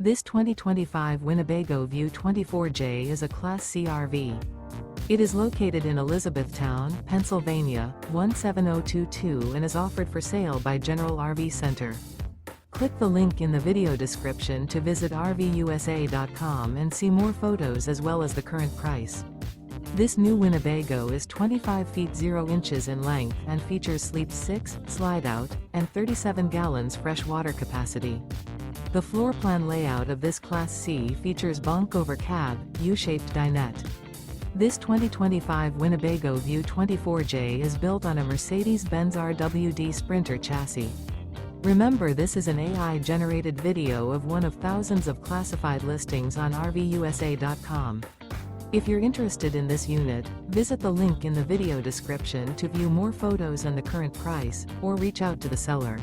This 2025 Winnebago View 24J is a Class C RV. It is located in Elizabethtown, Pennsylvania, 17022 and is offered for sale by General RV Center. Click the link in the video description to visit RVUSA.com and see more photos as well as the current price. This new Winnebago is 25 feet 0 inches in length and features sleep 6, slide-out, and 37 gallons fresh water capacity. The floor plan layout of this Class C features bunk over cab, U-shaped dinette. This 2025 Winnebago View 24J is built on a Mercedes Benz RWD Sprinter chassis. Remember, this is an AI-generated video of one of thousands of classified listings on RVUSA.com. If you're interested in this unit, visit the link in the video description to view more photos and the current price, or reach out to the seller.